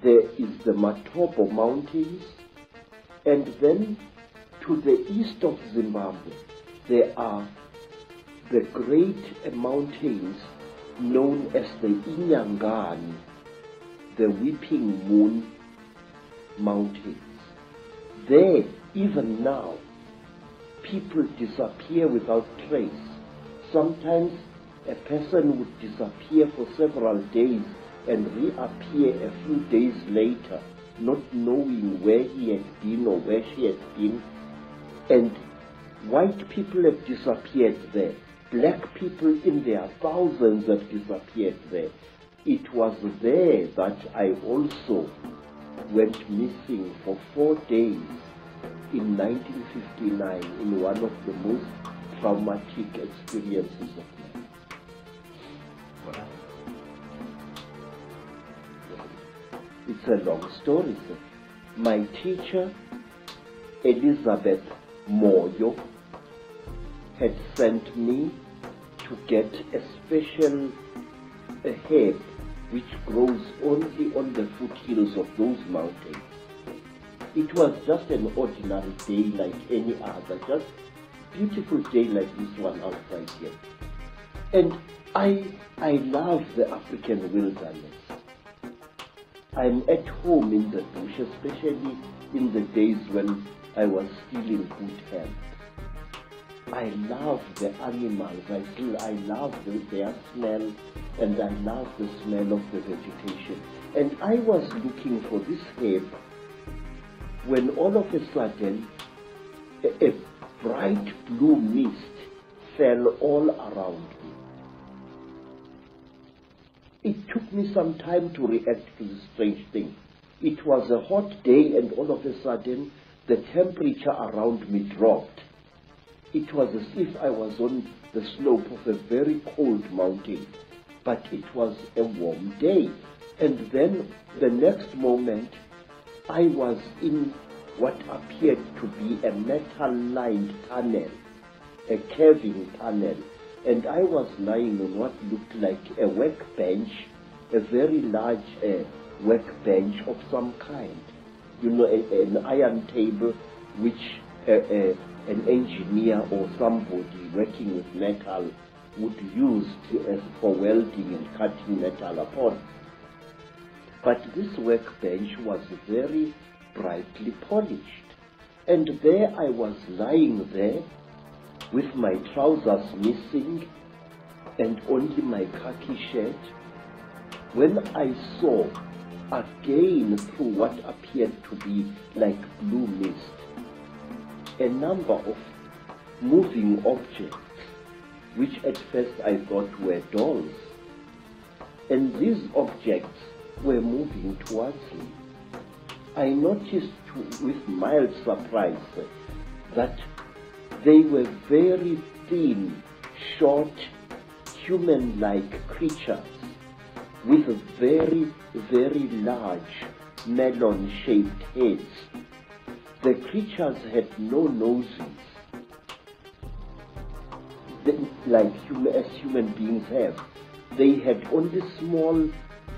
there is the Matopo Mountains, and then to the east of Zimbabwe, there are the great mountains known as the Inyangani, the Weeping Moon Mountains. There, even now, people disappear without trace. Sometimes a person would disappear for several days and reappear a few days later, not knowing where he had been or where she had been. And white people have disappeared there. Black people in their thousands have disappeared there. It was there that I also went missing for 4 days in 1959 in one of the most traumatic experiences of my life. It's a long story, sir. My teacher, Elizabeth Moyo, had sent me to get a special herb which grows only on the foothills of those mountains. It was just an ordinary day like any other, just beautiful day like this one outside here. And I love the African wilderness. I'm at home in the bush, especially in the days when I was still in good health. I love the animals. I love their smell, and I love the smell of the vegetation. And I was looking for this herb when all of a sudden a bright blue mist fell all around me. It took me some time to react to this strange thing. It was a hot day, and all of a sudden the temperature around me dropped. It was as if I was on the slope of a very cold mountain, but it was a warm day. And then the next moment, I was in what appeared to be a metal-lined tunnel, a caving tunnel, and I was lying on what looked like a workbench, a very large workbench of some kind. You know, an iron table which an engineer or somebody working with metal would use for welding and cutting metal upon. But this workbench was very brightly polished, and there I was lying there with my trousers missing and only my khaki shirt, when I saw again through what appeared to be like blue mist a number of moving objects, which at first I thought were dolls. And these objects were moving towards me. I noticed with mild surprise that they were very thin, short, human-like creatures with very, very large melon-shaped heads. The creatures had no noses, as human beings have. They had only small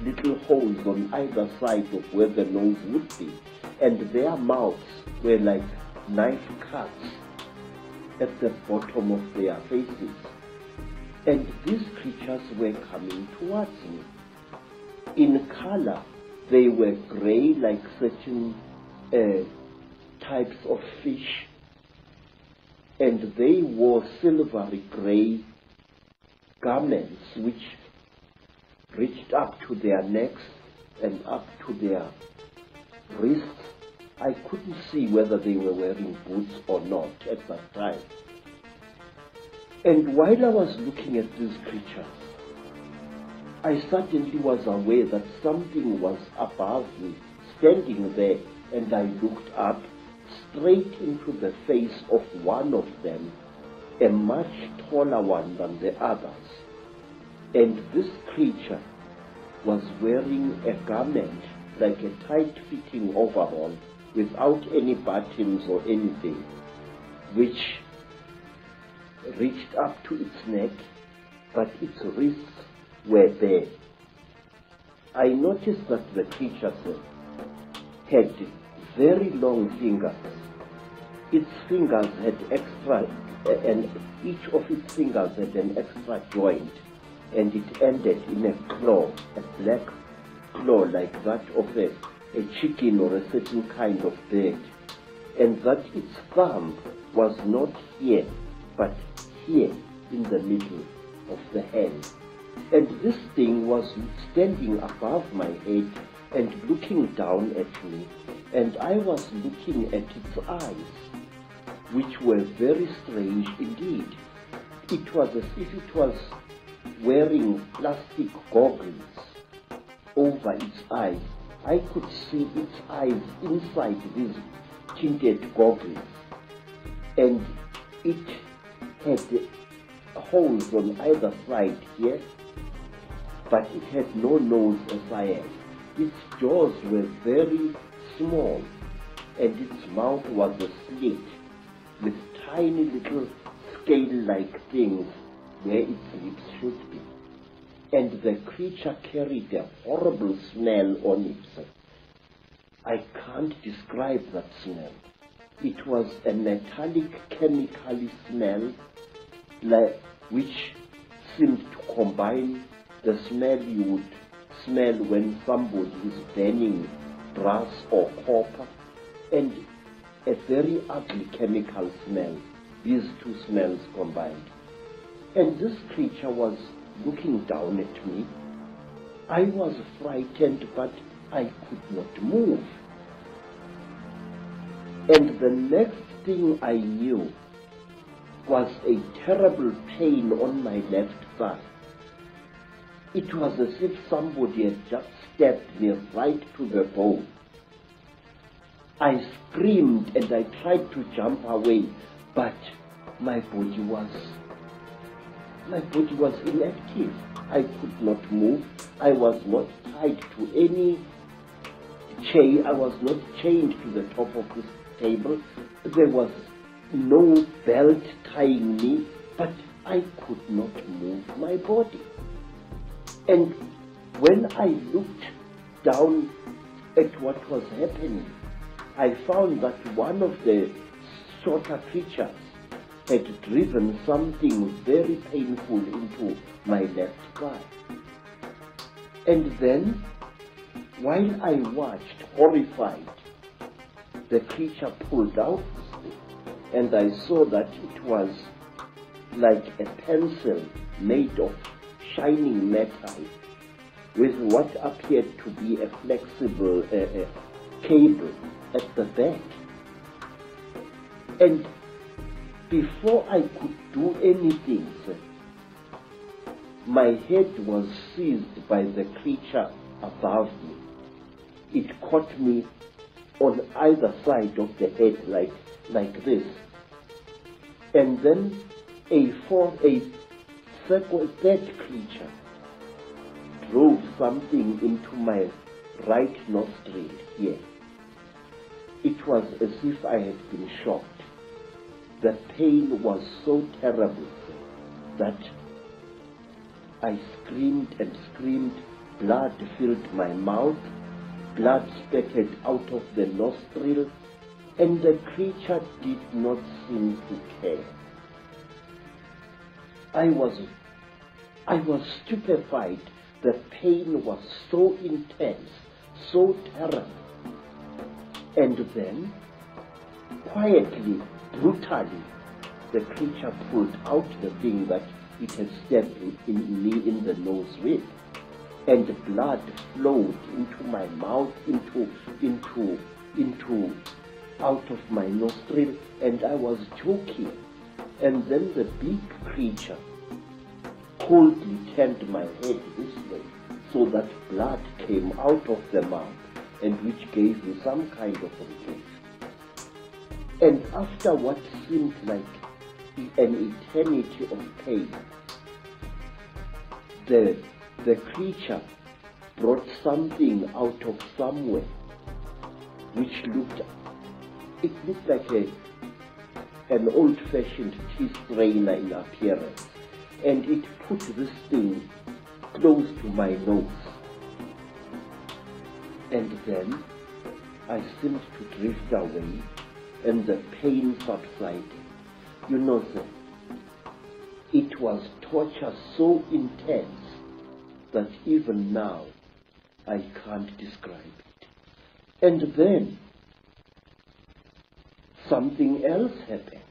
little holes on either side of where the nose would be, and their mouths were like knife cuts at the bottom of their faces. And these creatures were coming towards me. In color, they were gray, like certain types of fish, and they wore silvery gray garments which reached up to their necks and up to their wrists. I couldn't see whether they were wearing boots or not at that time. And while I was looking at these creatures, I suddenly was aware that something was above me, standing there, and I looked up straight into the face of one of them, a much taller one than the others. And this creature was wearing a garment like a tight-fitting overall without any buttons or anything, which reached up to its neck, but its wrists were bare. I noticed that the creature had very long fingers. Its fingers had extra, and each of its fingers had an extra joint, and it ended in a claw, a black claw like that of a chicken or a certain kind of bird, and that its thumb was not here, but here in the middle of the hand. And this thing was standing above my head and looking down at me, and I was looking at its eyes, which were very strange indeed. It was as if it was wearing plastic goggles over its eyes. I could see its eyes inside these tinted goggles, and it had holes on either side here, but it had no nose as I had. Its jaws were very small, and its mouth was a slit with tiny little scale-like things where its lips should be. And the creature carried a horrible smell on it. I can't describe that smell. It was a metallic chemical smell which seemed to combine the smell you would smell when somebody is burning brass or copper, and a very ugly chemical smell, these two smells combined. And this creature was looking down at me. I was frightened, but I could not move. And the next thing I knew was a terrible pain on my left thigh. It was as if somebody had just stabbed me right to the bone. I screamed and I tried to jump away, but my body was inactive. I could not move. I was not tied to any chain. I was not chained to the top of this table. There was no belt tying me, but I could not move my body. And when I looked down at what was happening, I found that one of the shorter creatures had driven something very painful into my left thigh. And then, while I watched, horrified, the creature pulled out this thing, and I saw that it was like a pencil made of shining metal with what appeared to be a flexible cable at the back. And before I could do anything, my head was seized by the creature above me. It caught me on either side of the head like this. And then a third creature drove something into my right nostril here. It was as if I had been shocked. The pain was so terrible that I screamed and screamed. Blood filled my mouth, blood spattered out of the nostril, and the creature did not seem to care. I was stupefied. The pain was so intense, so terrible. And then, quietly, brutally, the creature pulled out the thing that it had stabbed me in the nose with, and blood flowed into my mouth, out of my nostril, and I was choking. And then the big creature coldly turned my head this way, so that blood came out of the mouth, and which gave me some kind of relief. And after what seemed like an eternity of pain, the creature brought something out of somewhere, which looked like an old-fashioned tea strainer in appearance, and it put this thing close to my nose. And then I seemed to drift away, and the pain subsided. You know, sir, it was torture so intense that even now I can't describe it. And then something else happened.